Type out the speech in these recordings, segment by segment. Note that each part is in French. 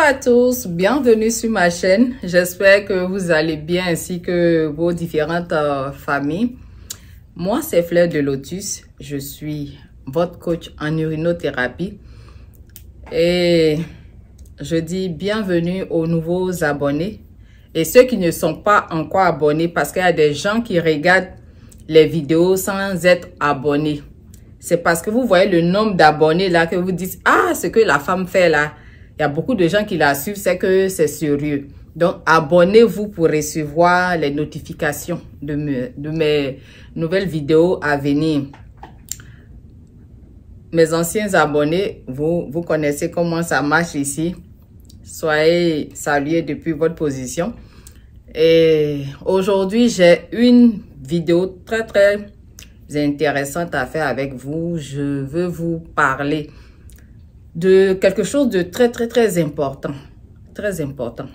à tous, bienvenue sur ma chaîne. J'espère que vous allez bien ainsi que vos différentes familles. Moi, c'est Fleur de Lotus. Je suis votre coach en urinothérapie. Et je dis bienvenue aux nouveaux abonnés. Et ceux qui ne sont pas encore abonnés, parce qu'il y a des gens qui regardent les vidéos sans être abonnés. C'est parce que vous voyez le nombre d'abonnés là que vous dites, ah, ce que la femme fait là. Il y a beaucoup de gens qui la suivent, c'est que c'est sérieux. Donc, abonnez-vous pour recevoir les notifications de mes nouvelles vidéos à venir. Mes anciens abonnés, vous connaissez comment ça marche ici. Soyez salués depuis votre position. Et aujourd'hui, j'ai une vidéo très intéressante à faire avec vous. Je veux vous parler de quelque chose de très important. Très important.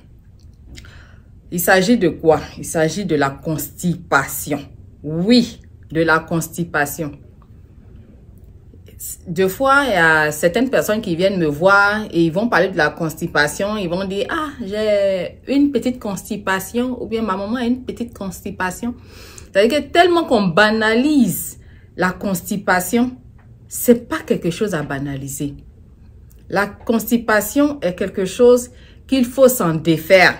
Il s'agit de quoi? Il s'agit de la constipation. Oui, de la constipation. Deux fois, il y a certaines personnes qui viennent me voir et ils vont parler de la constipation. Ils vont dire, ah, j'ai une petite constipation ou bien ma maman a une petite constipation. C'est-à-dire que tellement qu'on banalise la constipation, c'est pas quelque chose à banaliser. La constipation est quelque chose qu'il faut s'en défaire.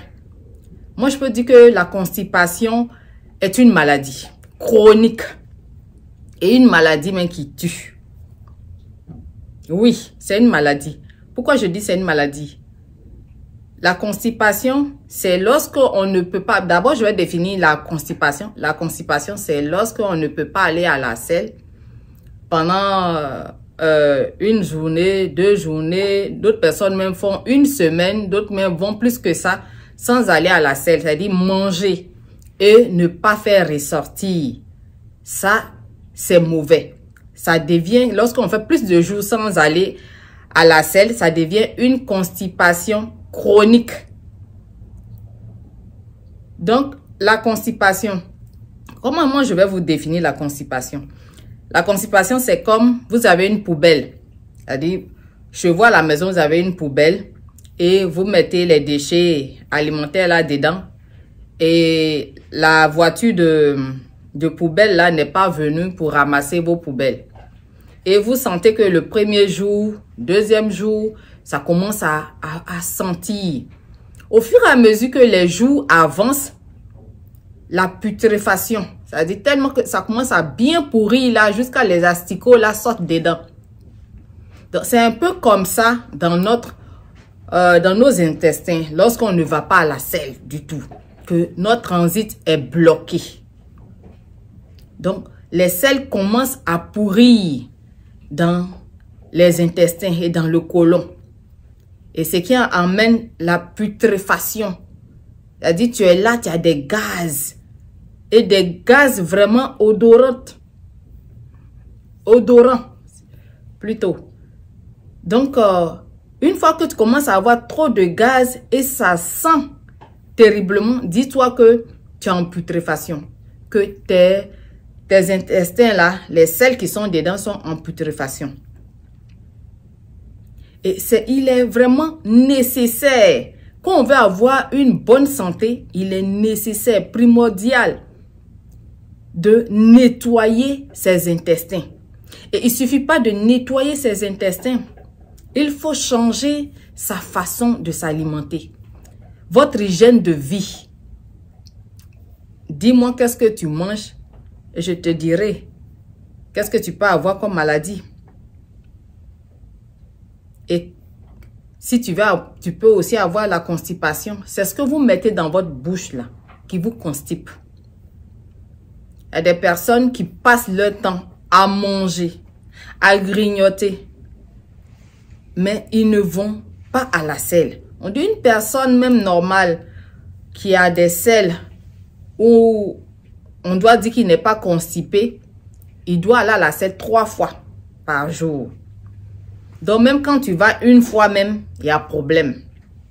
Moi, je peux dire que la constipation est une maladie chronique et une maladie même qui tue. Oui, c'est une maladie. Pourquoi je dis c'est une maladie? La constipation, c'est lorsqu'on ne peut pas... D'abord, je vais définir la constipation. La constipation, c'est lorsqu'on ne peut pas aller à la selle pendant... une journée, 2 journées, d'autres personnes même font une semaine, d'autres même vont plus que ça sans aller à la selle, c'est-à-dire manger et ne pas faire ressortir. Ça, c'est mauvais. Ça devient, lorsqu'on fait plus de jours sans aller à la selle, ça devient une constipation chronique. Donc, la constipation. Comment moi je vais vous définir la constipation? La constipation, c'est comme vous avez une poubelle. C'est-à-dire, chez vous à la maison, vous avez une poubelle et vous mettez les déchets alimentaires là-dedans. Et la voiture de poubelle là n'est pas venue pour ramasser vos poubelles. Et vous sentez que le premier jour, deuxième jour, ça commence à sentir. Au fur et à mesure que les jours avancent, la putréfaction, c'est-à-dire tellement que ça commence à bien pourrir là, jusqu'à les asticots là sortent dedans. Donc c'est un peu comme ça dans nos intestins, lorsqu'on ne va pas à la selle du tout, que notre transit est bloqué. Donc les selles commencent à pourrir dans les intestins et dans le côlon. Et ce qui amène la putréfaction. C'est-à-dire tu es là, tu as des gaz. Et des gaz vraiment odorants. Odorants, plutôt. Donc, une fois que tu commences à avoir trop de gaz et ça sent terriblement, dis-toi que tu es en putréfaction. Que tes intestins là, les selles qui sont dedans sont en putréfaction. Et il est vraiment nécessaire. Quand on veut avoir une bonne santé, il est nécessaire, primordial, de nettoyer ses intestins. Et il ne suffit pas de nettoyer ses intestins. Il faut changer sa façon de s'alimenter. Votre hygiène de vie. Dis-moi qu'est-ce que tu manges et je te dirai qu'est-ce que tu peux avoir comme maladie. Et si tu peux aussi avoir la constipation. C'est ce que vous mettez dans votre bouche là, qui vous constipe. Il y a des personnes qui passent leur temps à manger, à grignoter. Mais ils ne vont pas à la selle. On dit une personne même normale qui a des selles où on doit dire qu'il n'est pas constipé, il doit aller à la selle 3 fois par jour. Donc même quand tu vas une fois même, il y a problème.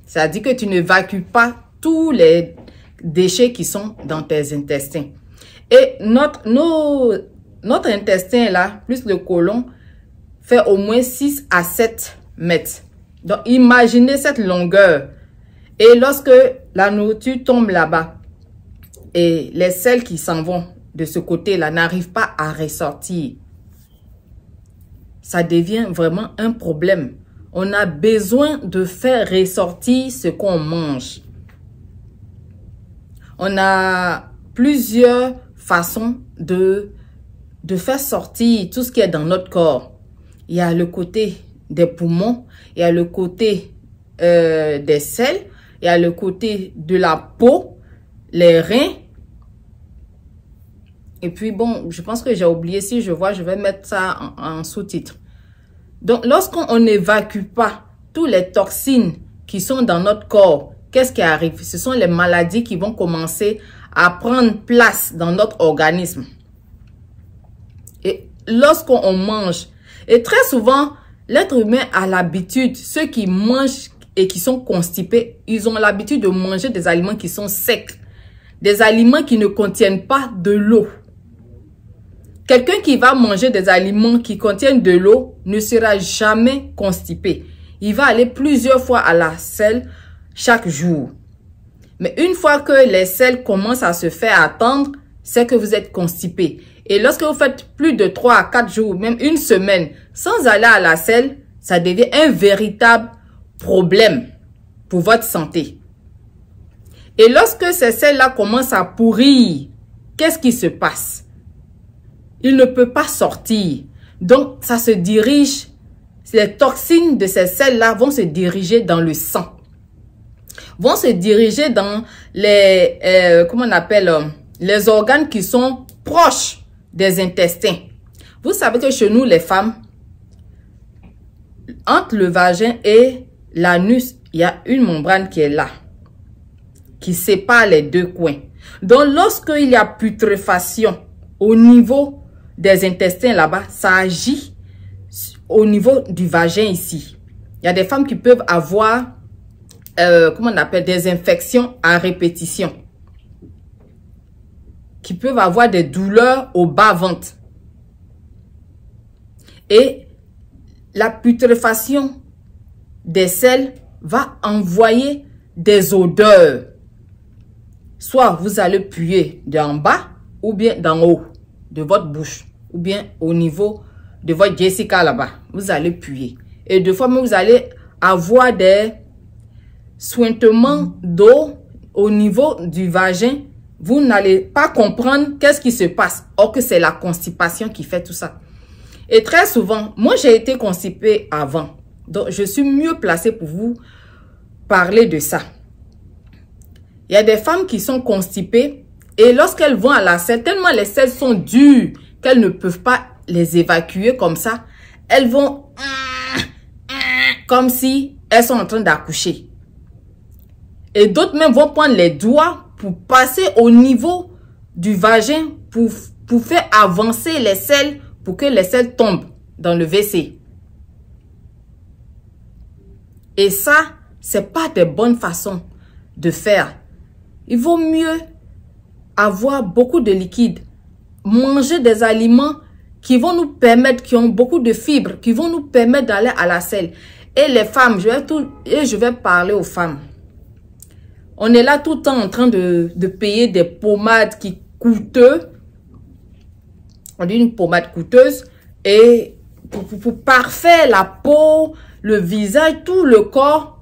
C'est-à-dire que tu n'évacues pas tous les déchets qui sont dans tes intestins. Et notre intestin là, plus le côlon, fait au moins 6 à 7 mètres. Donc, imaginez cette longueur. Et lorsque la nourriture tombe là-bas, et les selles qui s'en vont de ce côté-là n'arrivent pas à ressortir, ça devient vraiment un problème. On a besoin de faire ressortir ce qu'on mange. On a plusieurs façons de faire sortir tout ce qui est dans notre corps. Il y a le côté des poumons, il y a le côté des selles, il y a le côté de la peau, les reins. Et puis bon, je pense que j'ai oublié, si je vois, je vais mettre ça en sous-titre. Donc, lorsqu'on n'évacue pas toutes les toxines qui sont dans notre corps, qu'est-ce qui arrive? Ce sont les maladies qui vont commencer à prendre place dans notre organisme. Et lorsqu'on mange, et très souvent, l'être humain a l'habitude, ceux qui mangent et qui sont constipés, ils ont l'habitude de manger des aliments qui sont secs, des aliments qui ne contiennent pas de l'eau. Quelqu'un qui va manger des aliments qui contiennent de l'eau ne sera jamais constipé. Il va aller plusieurs fois à la selle chaque jour. Mais une fois que les selles commencent à se faire attendre, c'est que vous êtes constipé. Et lorsque vous faites plus de 3 à 4 jours, même une semaine, sans aller à la selle, ça devient un véritable problème pour votre santé. Et lorsque ces selles-là commencent à pourrir, qu'est-ce qui se passe? Il ne peut pas sortir. Donc, ça se dirige, les toxines de ces selles-là vont se diriger dans le sang. Vont se diriger dans les, comment on appelle, les organes qui sont proches des intestins. Vous savez que chez nous, les femmes, entre le vagin et l'anus, il y a une membrane qui est là, qui sépare les deux coins. Donc, lorsqu'il y a putréfaction au niveau des intestins là-bas, ça agit au niveau du vagin ici. Il y a des femmes qui peuvent avoir, comment on appelle, des infections à répétition, qui peuvent avoir des douleurs au bas-ventre. Et la putréfaction des selles va envoyer des odeurs. Soit vous allez puer d'en bas ou bien d'en haut de votre bouche, ou bien au niveau de votre Jessica là-bas, vous allez puer. Et des fois même, vous allez avoir des suintements d'eau au niveau du vagin. Vous n'allez pas comprendre qu'est-ce qui se passe. Or que c'est la constipation qui fait tout ça. Et très souvent, moi j'ai été constipée avant. Donc je suis mieux placée pour vous parler de ça. Il y a des femmes qui sont constipées. Et lorsqu'elles vont à la selle, tellement les selles sont dures qu'elles ne peuvent pas les évacuer comme ça, elles vont comme si elles sont en train d'accoucher. Et d'autres même vont prendre les doigts pour passer au niveau du vagin pour faire avancer les selles pour que les selles tombent dans le WC. Et ça, c'est pas de bonnes façons de faire. Il vaut mieux avoir beaucoup de liquide, manger des aliments qui vont nous permettre, qui ont beaucoup de fibres, qui vont nous permettre d'aller à la selle. Et les femmes, je vais parler aux femmes. On est là tout le temps en train de payer des pommades qui coûteuses. On dit une pommade coûteuse. Et pour parfaire la peau, le visage, tout le corps.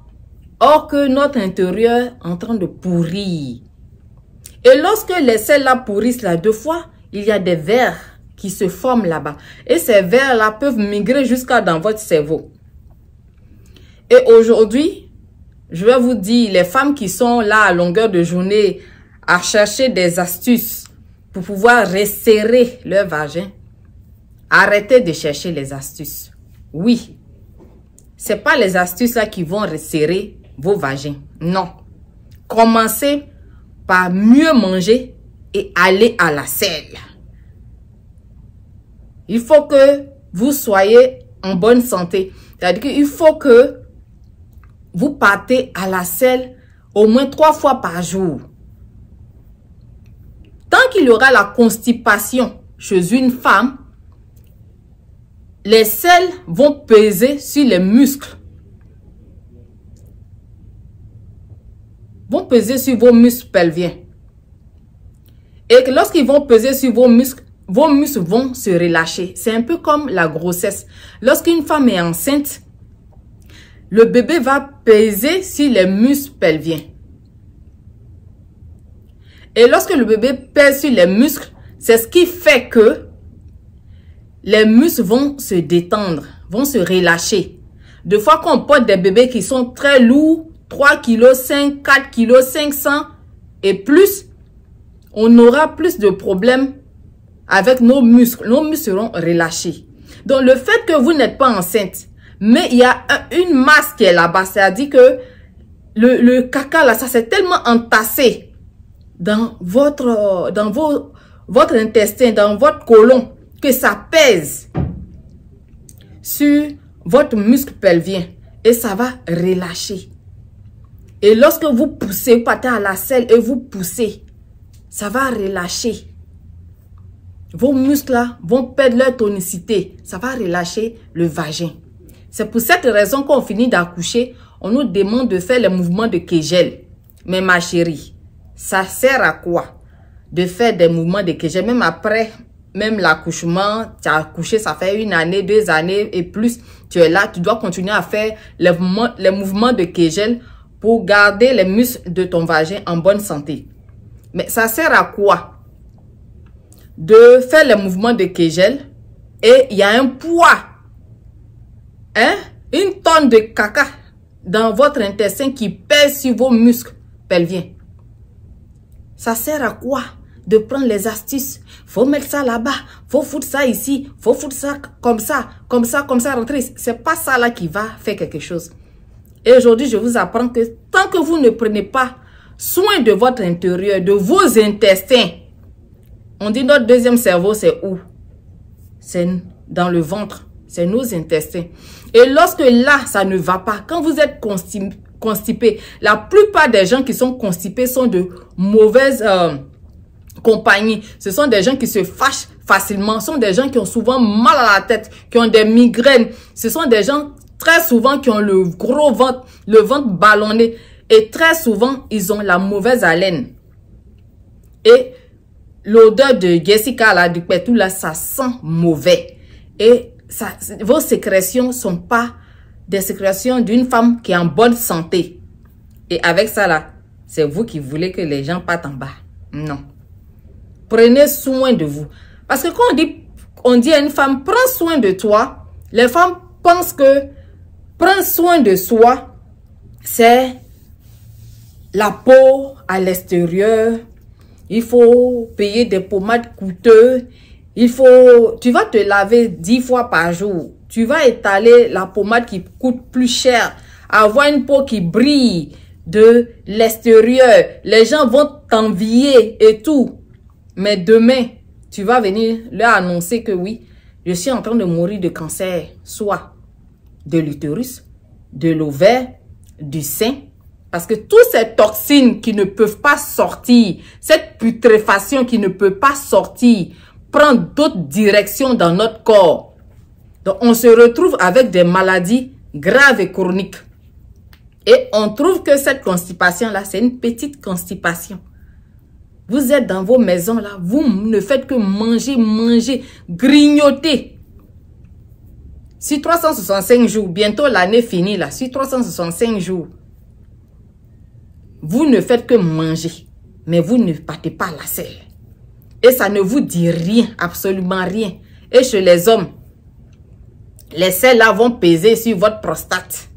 Or que notre intérieur est en train de pourrir. Et lorsque les selles là pourrissent là, deux fois, il y a des vers qui se forment là-bas. Et ces vers là peuvent migrer jusqu'à dans votre cerveau. Et aujourd'hui, je vais vous dire, les femmes qui sont là à longueur de journée à chercher des astuces pour pouvoir resserrer leur vagin, arrêtez de chercher les astuces. Oui, ce n'est pas les astuces là qui vont resserrer vos vagins. Non. Commencez par mieux manger et aller à la selle. Il faut que vous soyez en bonne santé. C'est-à-dire qu'il faut que vous partez à la selle au moins 3 fois par jour. Tant qu'il y aura la constipation chez une femme, les selles vont peser sur les muscles vont peser sur vos muscles pelviens. Et que lorsqu'ils vont peser sur vos muscles vont se relâcher. C'est un peu comme la grossesse. Lorsqu'une femme est enceinte, le bébé va peser sur les muscles pelviens. Et lorsque le bébé pèse sur les muscles, c'est ce qui fait que les muscles vont se détendre, vont se relâcher. De fois qu'on porte des bébés qui sont très lourds, 3 kg, 5, 4 kg, 500 et plus, on aura plus de problèmes avec nos muscles. Nos muscles seront relâchés. Donc, le fait que vous n'êtes pas enceinte, mais il y a une masse qui est là-bas, c'est-à-dire que le caca, là, ça s'est tellement entassé dans votre intestin, dans votre côlon, que ça pèse sur votre muscle pelvien et ça va relâcher. Et lorsque vous poussez, vous partez à la selle et vous poussez, ça va relâcher. Vos muscles là vont perdre leur tonicité. Ça va relâcher le vagin. C'est pour cette raison qu'on finit d'accoucher, on nous demande de faire les mouvements de Kegel. Mais ma chérie, ça sert à quoi de faire des mouvements de Kegel? Même après, même l'accouchement, tu as accouché, ça fait 1 année, 2 années et plus. Tu es là, tu dois continuer à faire les mouvements de Kegel pour garder les muscles de ton vagin en bonne santé. Mais ça sert à quoi de faire les mouvements de Kegel et il y a un poids, une tonne de caca dans votre intestin qui pèse sur vos muscles pelviens? Ça sert à quoi de prendre les astuces? Faut mettre ça là-bas, faut foutre ça ici, faut foutre ça comme ça, comme ça, comme ça, rentrer. C'est pas ça là qui va faire quelque chose. Et aujourd'hui, je vous apprends que tant que vous ne prenez pas soin de votre intérieur, de vos intestins, on dit notre deuxième cerveau, c'est où? C'est dans le ventre. C'est nos intestins. Et lorsque là, ça ne va pas, quand vous êtes constipé, la plupart des gens qui sont constipés sont de mauvaises compagnie. Ce sont des gens qui se fâchent facilement. Ce sont des gens qui ont souvent mal à la tête, qui ont des migraines. Ce sont des gens très souvent qui ont le gros ventre, le ventre ballonné. Et très souvent, ils ont la mauvaise haleine. Et l'odeur de Jessica, là, du pétou, là, ça sent mauvais. Et ça, vos sécrétions ne sont pas des sécrétions d'une femme qui est en bonne santé. Et avec ça, là, c'est vous qui voulez que les gens partent en bas. Non. Prenez soin de vous. Parce que quand on dit à une femme, prends soin de toi, les femmes pensent que prendre soin de soi, c'est la peau à l'extérieur. Il faut payer des pommades coûteuses. Tu vas te laver 10 fois par jour. Tu vas étaler la pommade qui coûte plus cher. Avoir une peau qui brille de l'extérieur. Les gens vont t'envier et tout. Mais demain, tu vas venir leur annoncer que oui, je suis en train de mourir de cancer, soit de l'utérus, de l'ovaire, du sein. Parce que toutes ces toxines qui ne peuvent pas sortir, cette putréfaction qui ne peut pas sortir, prend d'autres directions dans notre corps. Donc, on se retrouve avec des maladies graves et chroniques. Et on trouve que cette constipation-là, c'est une petite constipation. Vous êtes dans vos maisons là, vous ne faites que manger, grignoter. Sur 365 jours, bientôt l'année finie là, sur 365 jours, vous ne faites que manger, mais vous ne partez pas à la selle. Et ça ne vous dit rien, absolument rien. Et chez les hommes, les selles là vont peser sur votre prostate.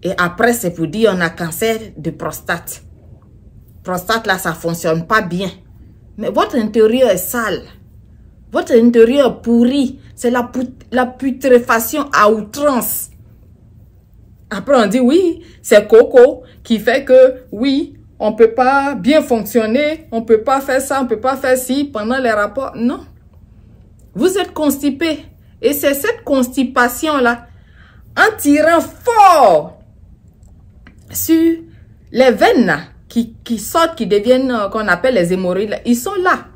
Et après, c'est pour dire on a cancer de prostate. Prostate là, ça ne fonctionne pas bien. Mais votre intérieur est sale. Votre intérieur est pourri. C'est la putréfaction à outrance. Après, on dit oui, c'est Coco qui fait que oui, on ne peut pas bien fonctionner. On ne peut pas faire ça, on ne peut pas faire ci pendant les rapports. Non. Vous êtes constipé. Et c'est cette constipation-là, en tirant fort sur les veines là, qui sortent, qui deviennent, qu'on appelle les hémorroïdes, ils sont là,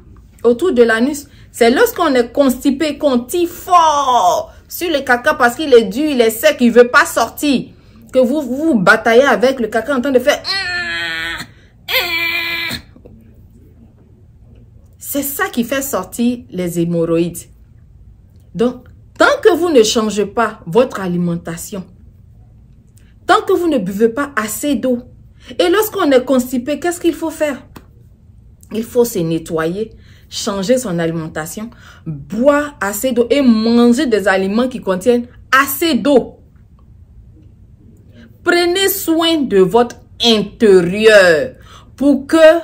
autour de l'anus. C'est lorsqu'on est constipé qu'on tire fort sur le caca parce qu'il est dur, il est sec, il ne veut pas sortir. que vous bataillez avec le caca en train de faire... C'est ça qui fait sortir les hémorroïdes. Donc, tant que vous ne changez pas votre alimentation, tant que vous ne buvez pas assez d'eau, et lorsqu'on est constipé, qu'est-ce qu'il faut faire? Il faut se nettoyer, changer son alimentation, boire assez d'eau et manger des aliments qui contiennent assez d'eau. Prenez soin de votre intérieur pour que,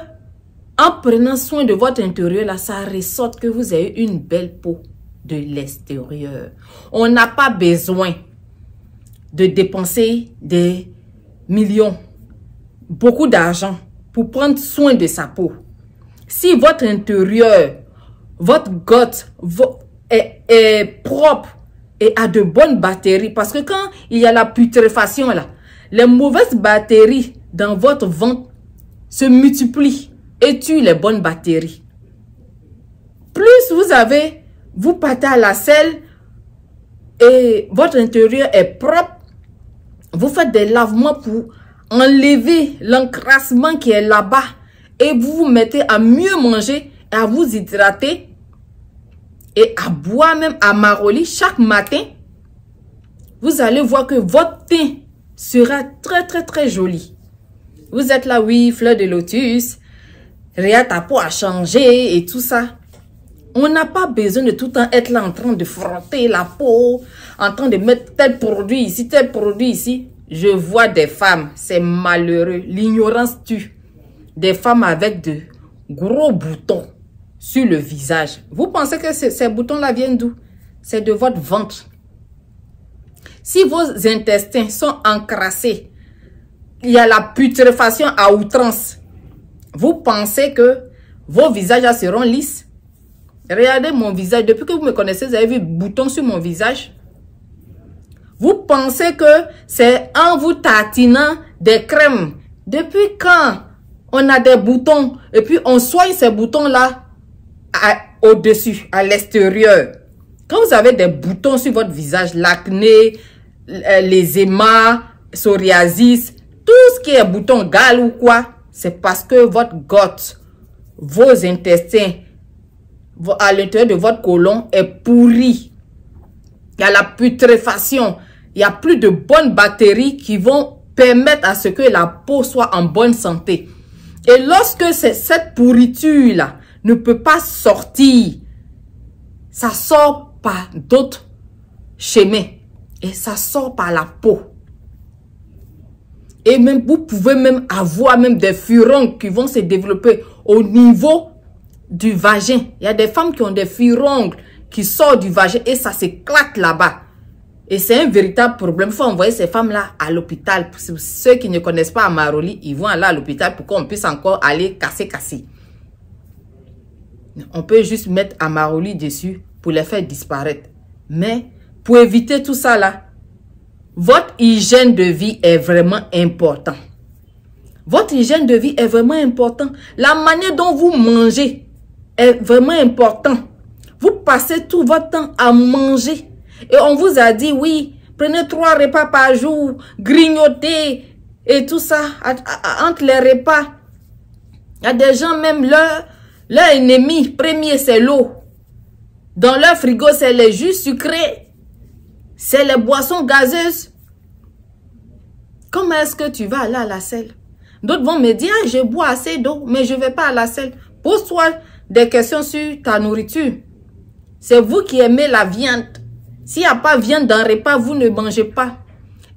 en prenant soin de votre intérieur, là, ça ressorte que vous avez une belle peau de l'extérieur. On n'a pas besoin de dépenser des millions, beaucoup d'argent pour prendre soin de sa peau. Si votre intérieur, votre gut est propre et a de bonnes bactéries, parce que quand il y a la putréfaction là, les mauvaises bactéries dans votre ventre se multiplient et tuent les bonnes bactéries. Plus vous partez à la selle et votre intérieur est propre, vous faites des lavements pour enlever l'encrassement qui est là-bas et vous vous mettez à mieux manger et à vous hydrater et à boire même à Maroli chaque matin, vous allez voir que votre teint sera très joli. Vous êtes là, oui, fleur de lotus, regarde ta peau a changé et tout ça. On n'a pas besoin de tout le temps être là en train de frotter la peau, en train de mettre tel produit ici, tel produit ici. Je vois des femmes, c'est malheureux, l'ignorance tue. Des femmes avec de gros boutons sur le visage. Vous pensez que ces boutons-là viennent d'où? C'est de votre ventre. Si vos intestins sont encrassés, il y a la putréfaction à outrance. Vous pensez que vos visages seront lisses? Regardez mon visage. Depuis que vous me connaissez, vous avez vu boutons sur mon visage? Vous pensez que c'est en vous tatinant des crèmes. Depuis quand on a des boutons et puis on soigne ces boutons-là au-dessus, à l'extérieur? Quand vous avez des boutons sur votre visage, l'acné, les émas, psoriasis, tout ce qui est bouton gale ou quoi, c'est parce que votre gut, vos intestins, à l'intérieur de votre côlon est pourri. Il y a la putréfaction. Il n'y a plus de bonnes bactéries qui vont permettre à ce que la peau soit en bonne santé. Et lorsque cette pourriture-là ne peut pas sortir, ça sort par d'autres chemins. Et ça sort par la peau. Et même, vous pouvez même avoir même des furoncles qui vont se développer au niveau du vagin. Il y a des femmes qui ont des furoncles qui sortent du vagin et ça s'éclate là-bas. Et c'est un véritable problème. Il faut envoyer ces femmes-là à l'hôpital. Pour ceux qui ne connaissent pas Amaroli, ils vont aller à l'hôpital pour qu'on puisse encore aller casser. On peut juste mettre Amaroli dessus pour les faire disparaître. Mais pour éviter tout ça là, votre hygiène de vie est vraiment important. Votre hygiène de vie est vraiment important. La manière dont vous mangez est vraiment important. Vous passez tout votre temps à manger. Et on vous a dit, oui, prenez 3 repas par jour, grignotez et tout ça entre les repas. Il y a des gens, même leur ennemi premier, c'est l'eau. Dans leur frigo, c'est les jus sucrés. C'est les boissons gazeuses. Comment est-ce que tu vas aller à la selle? D'autres vont me dire, ah, je bois assez d'eau, mais je ne vais pas à la selle. Pose-toi des questions sur ta nourriture. C'est vous qui aimez la viande. S'il n'y a pas de viande dans le repas, vous ne mangez pas.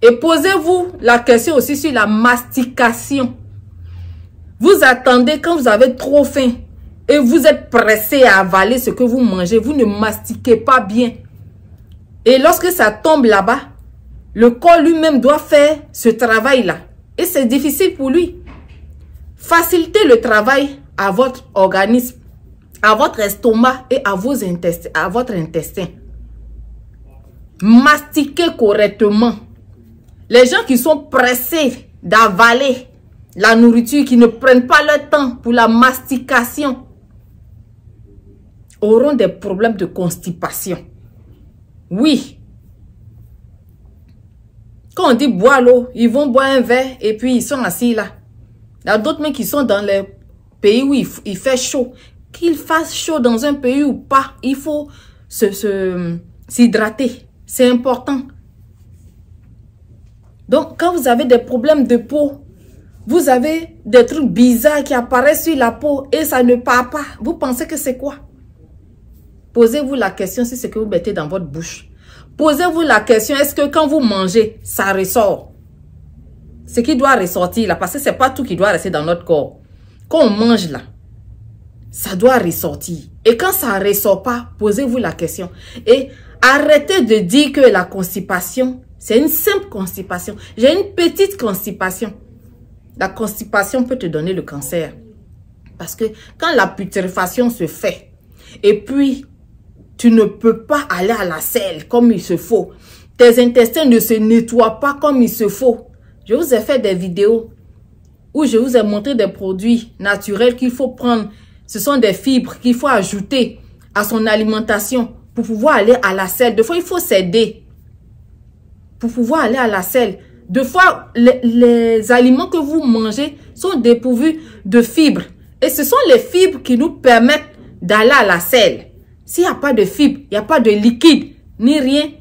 Et posez-vous la question aussi sur la mastication. Vous attendez quand vous avez trop faim et vous êtes pressé à avaler ce que vous mangez. Vous ne mastiquez pas bien. Et lorsque ça tombe là-bas, le corps lui-même doit faire ce travail-là. Et c'est difficile pour lui. Facilitez le travail à votre organisme, à votre estomac et à vos intestins, à votre intestin. Mastiquez correctement. Les gens qui sont pressés d'avaler la nourriture, qui ne prennent pas leur temps pour la mastication, auront des problèmes de constipation. Oui. Quand on dit boire l'eau, ils vont boire un verre et puis ils sont assis là. Il y a d'autres mecs qui sont dans les pays où il fait chaud. Qu'il fasse chaud dans un pays ou pas, il faut s'hydrater. C'est important. Donc, quand vous avez des problèmes de peau, vous avez des trucs bizarres qui apparaissent sur la peau et ça ne part pas. Vous pensez que c'est quoi? Posez-vous la question si c'est ce que vous mettez dans votre bouche. Posez-vous la question, est-ce que quand vous mangez, ça ressort? Ce qui doit ressortir là, parce que ce n'est pas tout qui doit rester dans notre corps. Quand on mange là, ça doit ressortir. Et quand ça ne ressort pas, posez-vous la question. Et arrêtez de dire que la constipation, c'est une simple constipation. J'ai une petite constipation. La constipation peut te donner le cancer. Parce que quand la putréfaction se fait, et puis tu ne peux pas aller à la selle comme il se faut. Tes intestins ne se nettoient pas comme il se faut. Je vous ai fait des vidéos où je vous ai montré des produits naturels qu'il faut prendre. Ce sont des fibres qu'il faut ajouter à son alimentation pour pouvoir aller à la selle. Des fois, il faut s'aider pour pouvoir aller à la selle. Des fois, les aliments que vous mangez sont dépourvus de fibres. Et ce sont les fibres qui nous permettent d'aller à la selle. S'il n'y a pas de fibres, il n'y a pas de liquide, ni rien,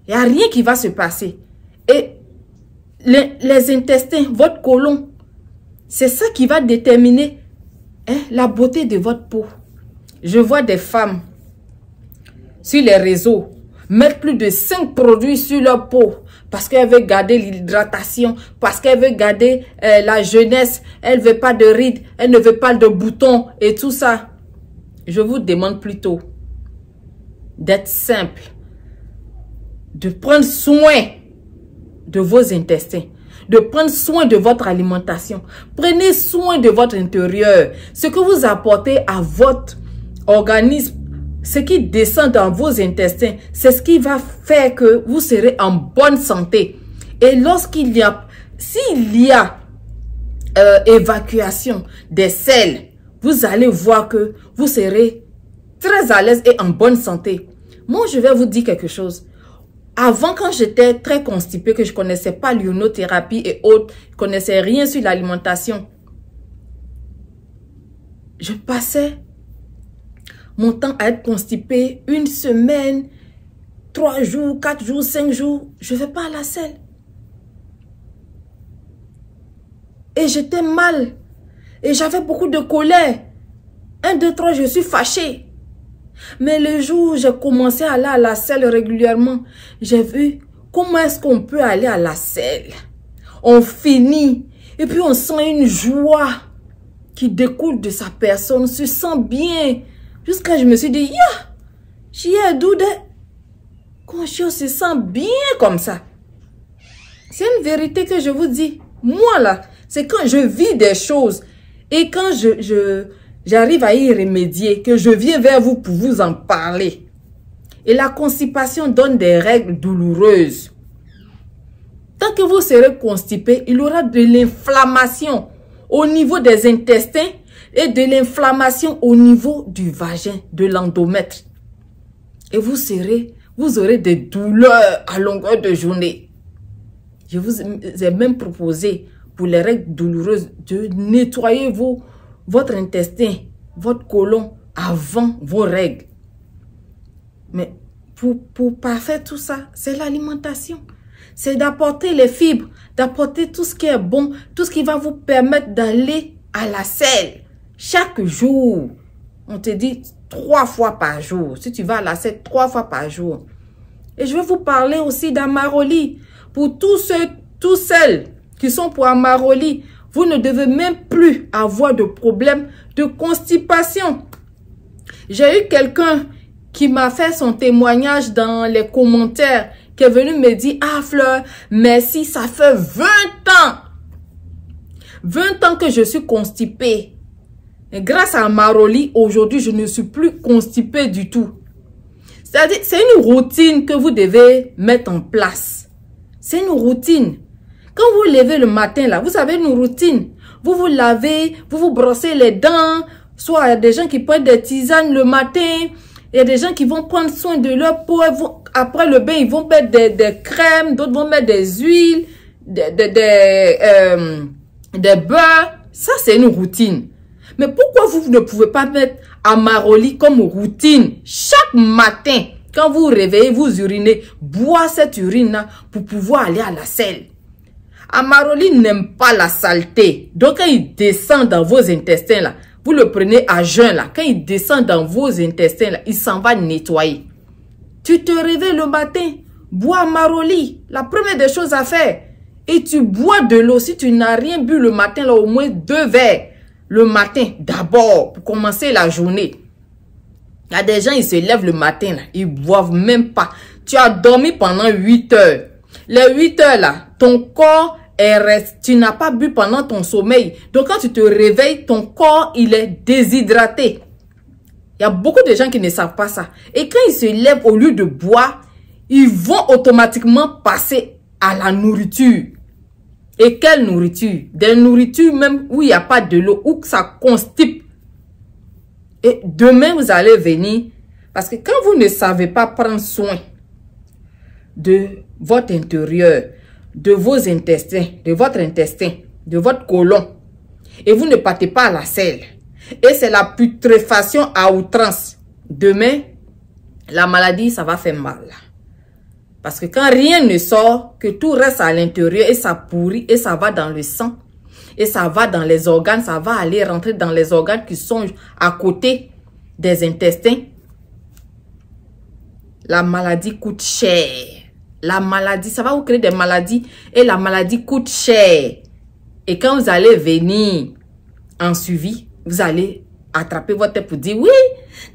il n'y a rien qui va se passer. Et les intestins, votre côlon, c'est ça qui va déterminer la beauté de votre peau. Je vois des femmes sur les réseaux mettre plus de 5 produits sur leur peau parce qu'elle veut garder l'hydratation, parce qu'elle veut garder la jeunesse, elle ne veut pas de rides, elle ne veut pas de boutons et tout ça. Je vous demande plutôt d'être simple, de prendre soin de vos intestins, de prendre soin de votre alimentation. Prenez soin de votre intérieur. Ce que vous apportez à votre organisme, ce qui descend dans vos intestins, c'est ce qui va faire que vous serez en bonne santé. Et lorsqu'il y a, s'il y a évacuation des selles, vous allez voir que vous serez très à l'aise et en bonne santé. Moi, je vais vous dire quelque chose. Avant, quand j'étais très constipée, que je ne connaissais pas l'ionothérapie et autres, je ne connaissais rien sur l'alimentation, je passais mon temps à être constipée 1 semaine, 3 jours, 4 jours, 5 jours. Je ne vais pas à la selle. Et j'étais mal. Et j'avais beaucoup de colère. 1, 2, 3, je suis fâchée. Mais le jour où j'ai commencé à aller à la selle régulièrement, j'ai vu comment est-ce qu'on peut aller à la selle. On finit. Et puis on sent une joie qui découle de sa personne. On se sent bien. Jusqu'à je me suis dit, ya, j'y ai doudé. Quand on se sent bien comme ça. C'est une vérité que je vous dis. Moi là, c'est quand je vis des choses. Et quand j'arrive à y remédier, que je viens vers vous pour vous en parler. Et la constipation donne des règles douloureuses. Tant que vous serez constipé, il y aura de l'inflammation au niveau des intestins et de l'inflammation au niveau du vagin, de l'endomètre. Et vous aurez des douleurs à longueur de journée. Je vous ai même proposé pour les règles douloureuses de nettoyer votre intestin, votre côlon avant vos règles. Mais pour parfaire tout ça, c'est l'alimentation. C'est d'apporter les fibres, d'apporter tout ce qui est bon, tout ce qui va vous permettre d'aller à la selle. Chaque jour, on te dit 3 fois par jour. Si tu vas à la selle 3 fois par jour. Et je vais vous parler aussi d'Amaroli. Pour tous celles qui sont pour Amaroli, vous ne devez même plus avoir de problème de constipation. J'ai eu quelqu'un qui m'a fait son témoignage dans les commentaires, qui est venu me dire, ah Fleur, merci, ça fait 20 ans. 20 ans que je suis constipée. Et grâce à Amaroli, aujourd'hui, je ne suis plus constipée du tout. C'est-à-dire, c'est une routine que vous devez mettre en place. C'est une routine. Quand vous levez le matin, là, vous avez une routine. Vous vous lavez, vous vous brossez les dents. Soit il y a des gens qui prennent des tisanes le matin. Il y a des gens qui vont prendre soin de leur peau. après le bain, ils vont mettre des crèmes, d'autres vont mettre des huiles, des beurres. Ça, c'est une routine. Mais pourquoi vous ne pouvez pas mettre Amaroli comme routine? Chaque matin, quand vous vous réveillez, vous urinez, boire cette urine-là pour pouvoir aller à la selle. Amaroli n'aime pas la saleté. Donc, quand il descend dans vos intestins, là, vous le prenez à jeun, là. Quand il descend dans vos intestins, là, il s'en va nettoyer. Tu te réveilles le matin, bois Amaroli, la première des choses à faire. Et tu bois de l'eau. Si tu n'as rien bu le matin, là, au moins 2 verres le matin, d'abord, pour commencer la journée. Il y a des gens, ils se lèvent le matin, là, ils boivent même pas. Tu as dormi pendant 8 heures. Les 8 heures, là, ton corps est resté. Tu n'as pas bu pendant ton sommeil. Donc, quand tu te réveilles, ton corps, il est déshydraté. Il y a beaucoup de gens qui ne savent pas ça. Et quand ils se lèvent, au lieu de boire, ils vont automatiquement passer à la nourriture. Et quelle nourriture? Des nourritures même où il n'y a pas de l'eau, où ça constipe. Et demain, vous allez venir. Parce que quand vous ne savez pas prendre soin de votre intérieur, de vos intestins, de votre côlon, et vous ne partez pas à la selle, et c'est la putréfaction à outrance, demain, la maladie, ça va faire mal. Parce que quand rien ne sort, que tout reste à l'intérieur et ça pourrit et ça va dans le sang et ça va dans les organes, ça va aller rentrer dans les organes qui sont à côté des intestins. La maladie coûte cher. La maladie, ça va vous créer des maladies et la maladie coûte cher. Et quand vous allez venir en suivi, vous allez attraper votre tête pour dire oui,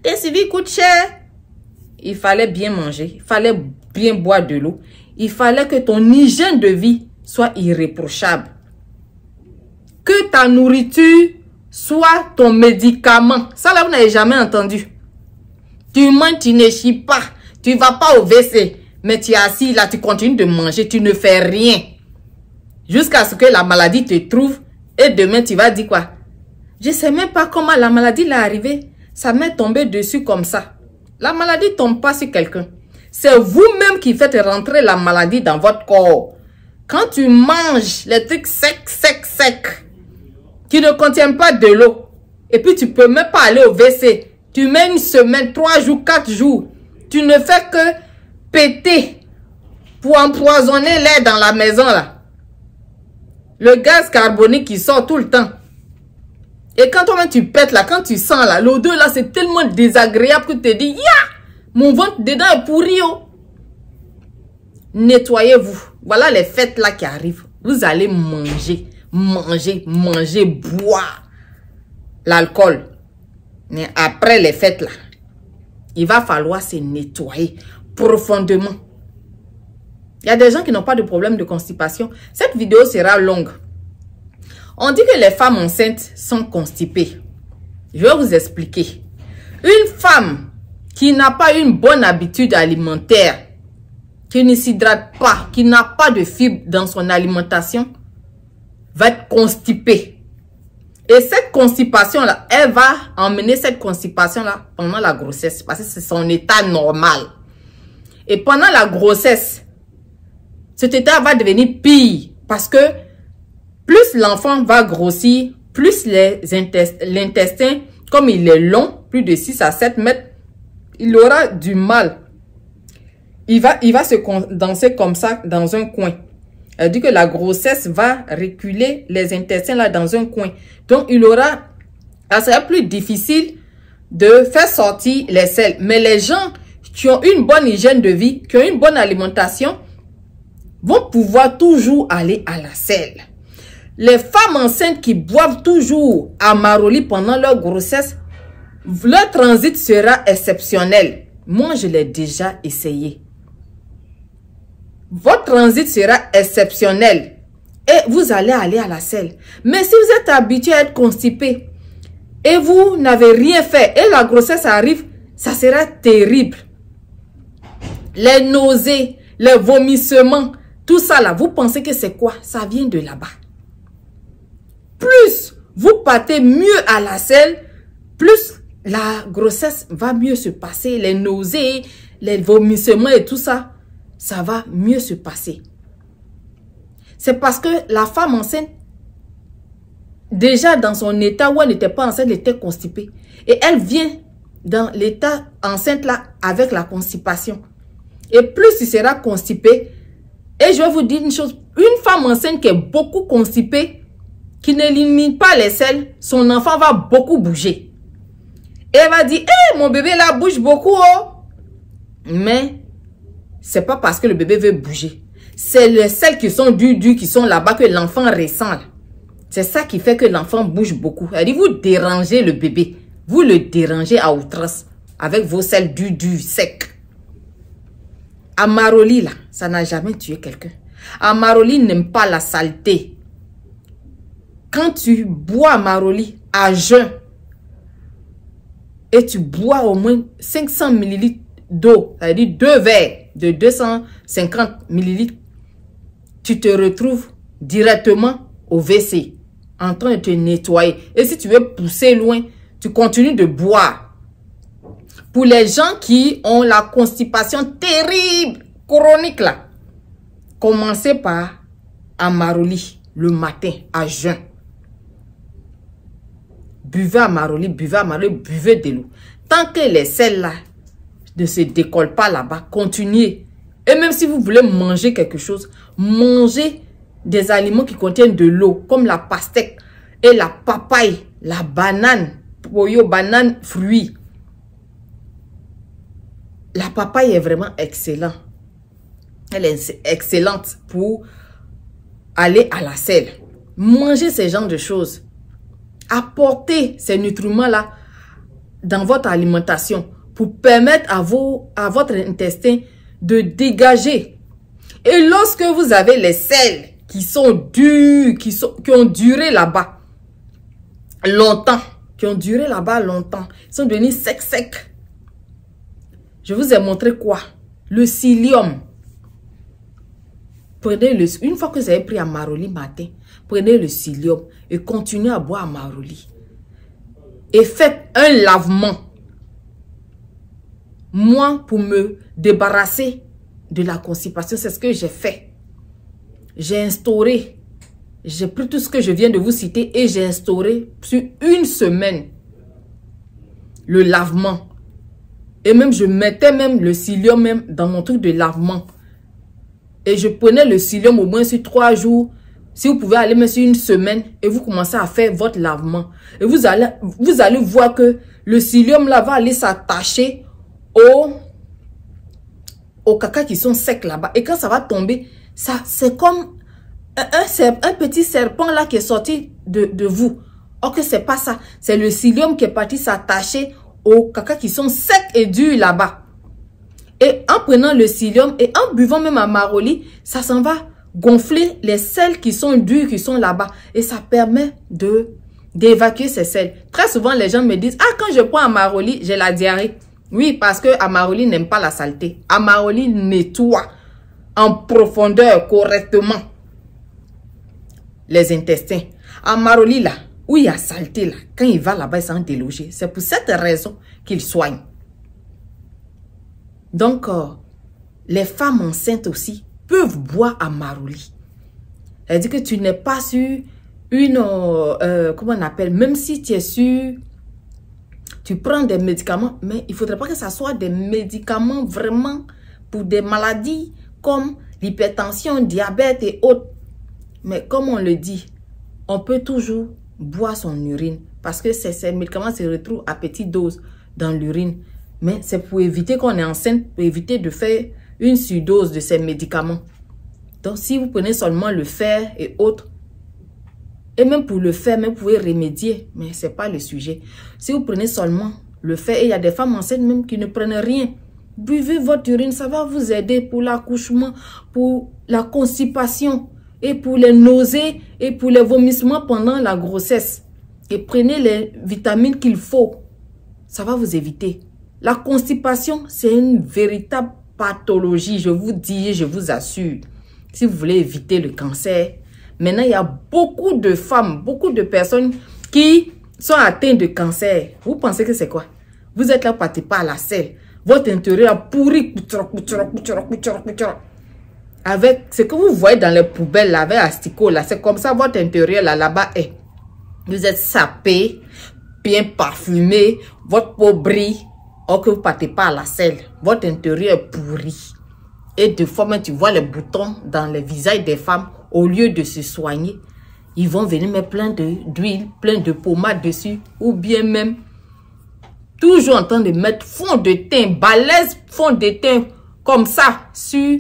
tes suivis coûtent cher. Il fallait bien manger, il fallait bien boire de l'eau. Il fallait que ton hygiène de vie soit irréprochable. Que ta nourriture soit ton médicament. Ça là, vous n'avez jamais entendu. Tu manges, tu ne chies pas. Tu ne vas pas au WC. Mais tu es assis là, tu continues de manger. Tu ne fais rien. Jusqu'à ce que la maladie te trouve. Et demain, tu vas dire quoi? Je ne sais même pas comment la maladie l'est arrivée. Ça m'est tombé dessus comme ça. La maladie ne tombe pas sur quelqu'un. C'est vous-même qui faites rentrer la maladie dans votre corps. Quand tu manges les trucs secs, qui ne contiennent pas de l'eau, et puis tu peux même pas aller au WC, tu mets une semaine, 3 jours, 4 jours, tu ne fais que péter pour empoisonner l'air dans la maison là. Le gaz carbonique qui sort tout le temps. Et quand toi-même tu pètes là, quand tu sens là, l'odeur là c'est tellement désagréable que tu te dis, ya! Mon ventre dedans est pourri. Oh. Nettoyez-vous. Voilà les fêtes là qui arrivent. Vous allez manger, boire l'alcool. Mais après les fêtes là, il va falloir se nettoyer profondément. Il y a des gens qui n'ont pas de problème de constipation. Cette vidéo sera longue. On dit que les femmes enceintes sont constipées. Je vais vous expliquer. Une femme qui n'a pas une bonne habitude alimentaire, qui ne s'hydrate pas, qui n'a pas de fibres dans son alimentation, va être constipée. Et cette constipation-là, elle va emmener cette constipation-là pendant la grossesse, parce que c'est son état normal. Et pendant la grossesse, cet état va devenir pire, parce que plus l'enfant va grossir, plus l'intestin, comme il est long, plus de 6 à 7 mètres, il aura du mal. Il va se condenser comme ça dans un coin. Elle dit que la grossesse va reculer les intestins là dans un coin. Donc, ça sera plus difficile de faire sortir les selles. Mais les gens qui ont une bonne hygiène de vie, qui ont une bonne alimentation, vont pouvoir toujours aller à la selle. Les femmes enceintes qui boivent toujours Amaroli pendant leur grossesse, leur transit sera exceptionnel. Moi, je l'ai déjà essayé. Votre transit sera exceptionnel. Et vous allez aller à la selle. Mais si vous êtes habitué à être constipé et vous n'avez rien fait et la grossesse arrive, ça sera terrible. Les nausées, les vomissements, tout ça là, vous pensez que c'est quoi? Ça vient de là-bas. Plus vous partez mieux à la selle, plus la grossesse va mieux se passer. Les nausées, les vomissements et tout ça, ça va mieux se passer. C'est parce que la femme enceinte, déjà dans son état où elle n'était pas enceinte, elle était constipée. Et elle vient dans l'état enceinte là avec la constipation. Et plus tu seras constipé, et je vais vous dire une chose, une femme enceinte qui est beaucoup constipée, qui n'élimine pas les selles, son enfant va beaucoup bouger. Et elle va dire, hey, mon bébé là bouge beaucoup, oh. Mais c'est pas parce que le bébé veut bouger. C'est les selles qui sont dures, qui sont là-bas que l'enfant ressent. C'est ça qui fait que l'enfant bouge beaucoup. Elle dit, vous dérangez le bébé. Vous le dérangez à outrance avec vos selles dures, secs. Amaroli, là, ça n'a jamais tué quelqu'un. Amaroli n'aime pas la saleté. Quand tu bois Amaroli à jeun et tu bois au moins 500 ml d'eau, c'est-à-dire 2 verres de 250 ml, tu te retrouves directement au WC en train de te nettoyer. Et si tu veux pousser loin, tu continues de boire. Pour les gens qui ont la constipation terrible, chronique là, commencez par Amaroli le matin à jeun. Buvez Amaroli, buvez de l'eau. Tant que les selles là ne se décollent pas là-bas, continuez. Et même si vous voulez manger quelque chose, mangez des aliments qui contiennent de l'eau, comme la pastèque et la papaye, la banane, poyo, banane, fruits. La papaye est vraiment excellente. Elle est excellente pour aller à la selle. Mangez ces genres de choses. Apportez ces nutriments-là dans votre alimentation pour permettre à votre intestin de dégager. Et lorsque vous avez les selles qui sont dures, qui ont duré là-bas longtemps, ils sont devenus secs. Je vous ai montré quoi? Le psyllium. Une fois que vous avez pris Amaroli matin, prenez le psyllium et continuez à boire Amaroli. Et faites un lavement. Moi, pour me débarrasser de la constipation, c'est ce que j'ai fait. J'ai pris tout ce que je viens de vous citer et j'ai instauré sur une semaine le lavement. Et même, je mettais même le psyllium même dans mon truc de lavement. Et je prenais le psyllium au moins sur 3 jours. Si vous pouvez aller même sur une semaine et vous commencez à faire votre lavement. Et vous allez voir que le psyllium là va aller s'attacher aux caca qui sont secs là-bas. Et quand ça va tomber, c'est comme un petit serpent là qui est sorti de vous. Or que c'est pas ça. C'est le psyllium qui est parti s'attacher aux caca qui sont secs et durs là-bas. Et en prenant le psyllium et en buvant même Amaroli, ça s'en va gonfler les selles qui sont dures, qui sont là-bas. Et ça permet d'évacuer ces selles. Très souvent, les gens me disent, ah, quand je prends Amaroli, j'ai la diarrhée. Oui, parce que Amaroli n'aime pas la saleté. Amaroli nettoie en profondeur, correctement, les intestins. Amaroli, là, où il y a saleté, là, quand il va là-bas, il s'en déloger. C'est pour cette raison qu'il soigne. Donc, les femmes enceintes aussi peuvent boire Amaroli. C'est-à-dire que tu n'es pas sur une, comment on appelle, même si tu es sur, tu prends des médicaments, mais il ne faudrait pas que ça soit des médicaments vraiment pour des maladies comme l'hypertension, diabète et autres. Mais comme on le dit, on peut toujours boire son urine parce que ces médicaments se retrouvent à petite dose dans l'urine. Mais c'est pour éviter qu'on est enceinte, pour éviter de faire une surdose de ces médicaments. Donc, si vous prenez seulement le fer et autres, et même pour le fer, même vous pouvez remédier, mais ce n'est pas le sujet. Si vous prenez seulement le fer, et il y a des femmes enceintes même qui ne prennent rien, buvez votre urine, ça va vous aider pour l'accouchement, pour la constipation, et pour les nausées, et pour les vomissements pendant la grossesse. Et prenez les vitamines qu'il faut, ça va vous éviter. La constipation, c'est une véritable pathologie, je vous dis, je vous assure. Si vous voulez éviter le cancer, maintenant, il y a beaucoup de femmes, beaucoup de personnes qui sont atteintes de cancer. Vous pensez que c'est quoi? Vous êtes là, partez pas à la selle. Votre intérieur a pourri. Avec ce que vous voyez dans les poubelles, là, avec asticot, là, c'est comme ça votre intérieur, là-bas est. Vous êtes sapé, bien parfumé, votre peau brille, or que vous ne partez pas à la selle. Votre intérieur est pourri. Et des fois, même, tu vois les boutons dans les visages des femmes, au lieu de se soigner, ils vont venir mettre plein d'huile, plein de pommade dessus, ou bien même, toujours en train de mettre fond de teint, balèze fond de teint, comme ça, sur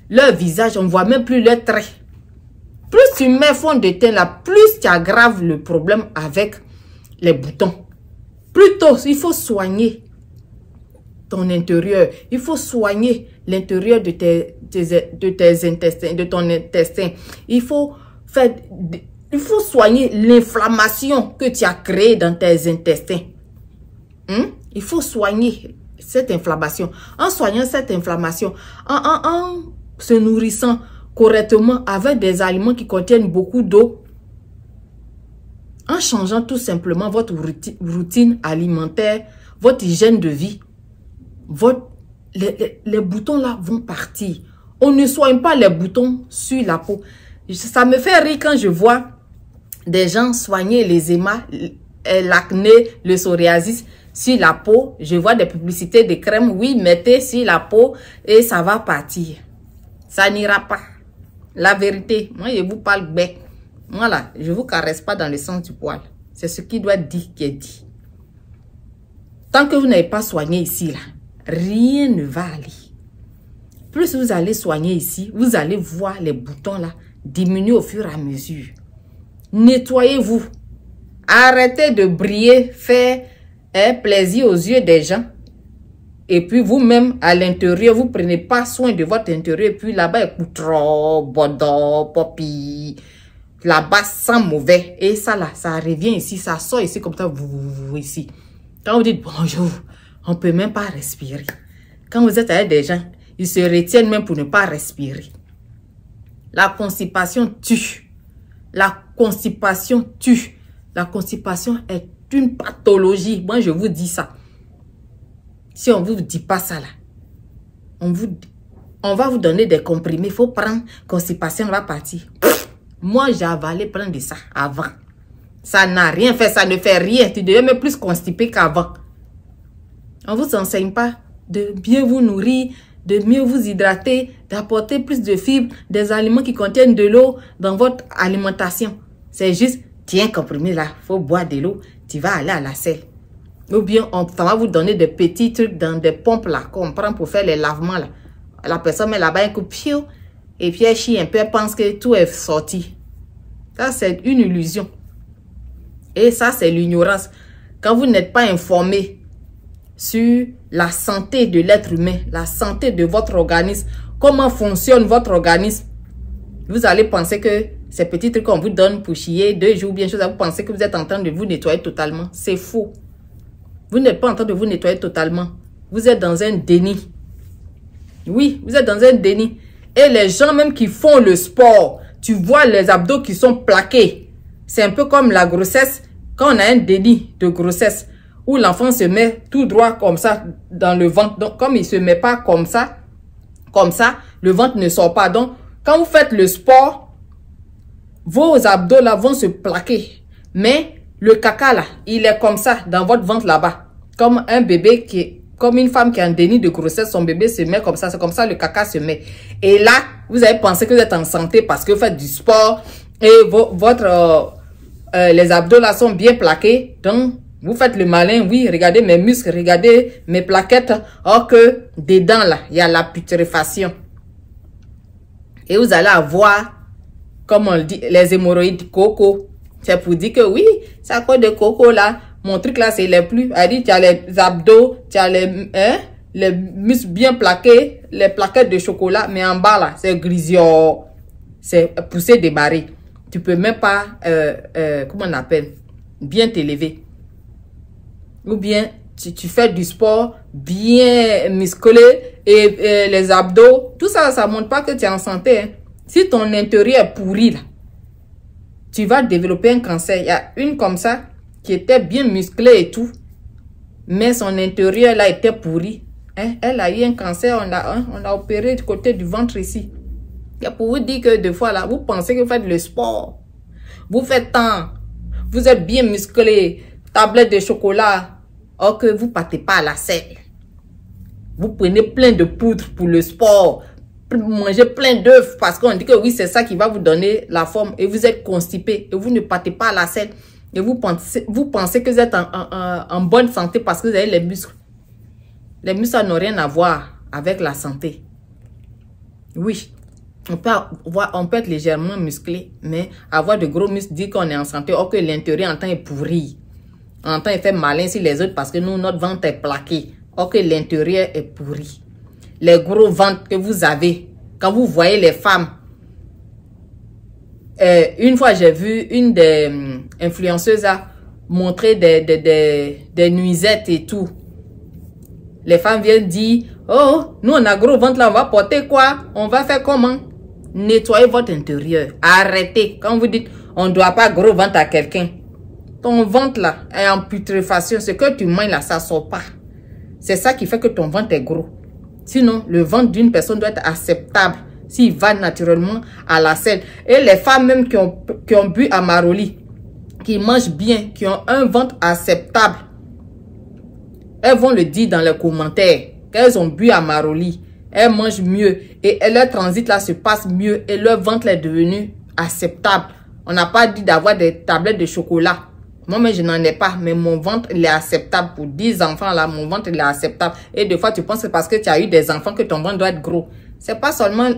leur visage. On ne voit même plus leurs traits. Plus tu mets fond de teint là, plus tu aggraves le problème avec les boutons. Plutôt, il faut soigner ton intérieur. Il faut soigner l'intérieur de tes intestins, de ton intestin. Il faut soigner l'inflammation que tu as créée dans tes intestins. Il faut soigner cette inflammation. En soignant cette inflammation, en se nourrissant correctement avec des aliments qui contiennent beaucoup d'eau, en changeant tout simplement votre routine alimentaire, votre hygiène de vie, les boutons là vont partir. On ne soigne pas les boutons sur la peau. Ça me fait rire quand je vois des gens soigner l'eczéma, l'acné, le psoriasis sur la peau. Je vois des publicités de crème. Oui, mettez sur la peau et ça va partir. Ça n'ira pas. La vérité, moi je vous parle bec. Voilà, je ne vous caresse pas dans le sens du poil. C'est ce qui doit être dit qui est dit. Tant que vous n'avez pas soigné ici, là, rien ne va aller. Plus vous allez soigner ici, vous allez voir les boutons là diminuer au fur et à mesure. Nettoyez-vous. Arrêtez de briller, faire plaisir aux yeux des gens. Et puis vous-même, à l'intérieur, vous ne prenez pas soin de votre intérieur. Et puis là-bas, il coûte trop, bodo, popi. Là-bas, sent mauvais. Et ça là, ça revient ici, ça sort ici comme ça, vous ici. Quand vous dites bonjour, on ne peut même pas respirer. Quand vous êtes avec des gens, ils se retiennent même pour ne pas respirer. La constipation tue. La constipation tue. La constipation est une pathologie. Moi, je vous dis ça. Si on ne vous dit pas ça là, on va vous donner des comprimés. Il faut prendre, constipation va partir. Moi, j'ai avalé plein de ça avant. Ça n'a rien fait, ça ne fait rien. Tu deviens même plus constipé qu'avant. On ne vous enseigne pas de bien vous nourrir, de mieux vous hydrater, d'apporter plus de fibres, des aliments qui contiennent de l'eau dans votre alimentation. C'est juste, tiens, comprimé là, il faut boire de l'eau, tu vas aller à la selle. Ou bien, on va vous donner des petits trucs dans des pompes là, qu'on prend pour faire les lavements là. La personne met là-bas un coup, piou, et puis elle chie un peu, elle pense que tout est sorti. Ça, c'est une illusion. Et ça, c'est l'ignorance. Quand vous n'êtes pas informé sur la santé de l'être humain, la santé de votre organisme, comment fonctionne votre organisme, vous allez penser que ces petits trucs qu'on vous donne pour chier 2 jours, bien chose, vous pensez que vous êtes en train de vous nettoyer totalement. C'est faux. Vous n'êtes pas en train de vous nettoyer totalement. Vous êtes dans un déni. Oui, vous êtes dans un déni. Et les gens même qui font le sport, tu vois les abdos qui sont plaqués. C'est un peu comme la grossesse. Quand on a un déni de grossesse, où l'enfant se met tout droit comme ça dans le ventre. Donc, comme il ne se met pas comme ça, le ventre ne sort pas. Donc, quand vous faites le sport, vos abdos là vont se plaquer. Mais le caca là, il est comme ça dans votre ventre là-bas. Comme un bébé comme une femme qui a un déni de grossesse, son bébé se met comme ça. C'est comme ça le caca se met. Et là, vous avez pensé que vous êtes en santé parce que vous faites du sport et les abdos là sont bien plaqués. Donc, vous faites le malin. Oui, regardez mes muscles, regardez mes plaquettes. Or que dedans là, il y a la putréfaction. Et vous allez avoir, comme on le dit, les hémorroïdes coco. C'est pour dire que oui, c'est à cause de coco là. Mon truc là, c'est les plus. Elle dit, tu as les abdos, tu as les muscles bien plaqués, les plaquettes de chocolat. Mais en bas là, c'est grisio. C'est poussé débarré. Tu peux même pas, comment on appelle, bien t'élever. Ou bien, tu fais du sport bien musclé et les abdos. Tout ça, ça ne montre pas que tu es en santé. Hein. Si ton intérieur est pourri là, tu vas développer un cancer. Il y a une comme ça qui était bien musclée et tout. Mais son intérieur là était pourri. Hein? Elle a eu un cancer, on l'a opéré du côté du ventre ici. Et pour vous dire que des fois, là, vous pensez que vous faites le sport. Vous faites tant. Vous êtes bien musclé. Tablette de chocolat. Or que vous ne partez pas à la selle. Vous prenez plein de poudre pour le sport. Mangez plein d'œufs parce qu'on dit que oui, c'est ça qui va vous donner la forme. Et vous êtes constipé. Et vous ne partez pas à la selle. Et vous pensez que vous êtes en bonne santé parce que vous avez les muscles. Les muscles n'ont rien à voir avec la santé. Oui, on peut être légèrement musclé, mais avoir de gros muscles dit qu'on est en santé, or que l'intérieur en temps est pourri. En temps, il fait malin sur les autres parce que nous, notre ventre est plaqué, or que l'intérieur est pourri. Les gros ventres que vous avez, quand vous voyez les femmes, une fois j'ai vu une des influenceuses a montré des nuisettes et tout. Les femmes viennent dire, oh, nous on a gros ventre là, on va porter quoi? On va faire comment? Nettoyez votre intérieur. Arrêtez. Quand vous dites, on ne doit pas gros ventre à quelqu'un. Ton ventre là est en putréfaction. Ce que tu manges là, ça ne sort pas. C'est ça qui fait que ton ventre est gros. Sinon, le ventre d'une personne doit être acceptable s'il va naturellement à la selle. Et les femmes même qui ont bu à Maroli, qui mangent bien, qui ont un ventre acceptable, elles vont le dire dans les commentaires qu'elles ont bu à Maroli. Elles mangent mieux et leur transit là se passe mieux et leur ventre est devenu acceptable. On n'a pas dit d'avoir des tablettes de chocolat. Moi, je n'en ai pas, mais mon ventre il est acceptable. Pour 10 enfants là, mon ventre il est acceptable. Et des fois, tu penses que parce que tu as eu des enfants que ton ventre doit être gros. C'est pas seulement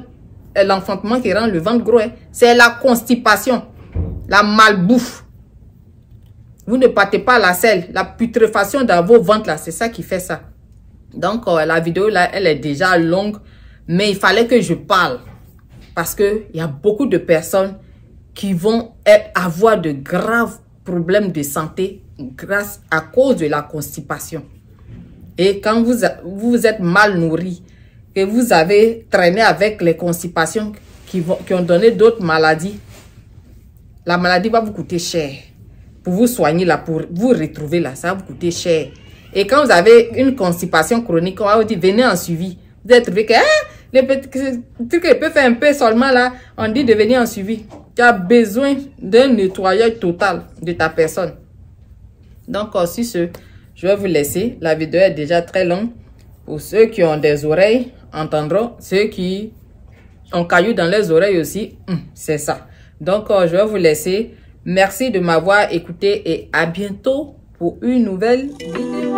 l'enfantement qui rend le ventre gros, hein. C'est la constipation, la malbouffe. Vous ne partez pas à la selle. La putréfaction dans vos ventres là, c'est ça qui fait ça. Donc, la vidéo là, elle est déjà longue. Mais il fallait que je parle. Parce qu'il y a beaucoup de personnes qui vont avoir de graves problèmes de santé à cause de la constipation. Et quand vous êtes mal nourri, que vous avez traîné avec les constipations qui ont donné d'autres maladies, la maladie va vous coûter cher. Pour vous soigner là, pour vous retrouver là, ça va vous coûter cher. Et quand vous avez une constipation chronique, on va vous dire, venez en suivi. Vous allez trouver que les petits trucs que peut faire un peu seulement là, on dit de venir en suivi. Tu as besoin d'un nettoyage total de ta personne. Donc, sur ce, je vais vous laisser. La vidéo est déjà très longue. Pour ceux qui ont des oreilles, entendront. Ceux qui ont cailloux dans les oreilles aussi, c'est ça. Donc, je vais vous laisser. Merci de m'avoir écouté et à bientôt pour une nouvelle vidéo.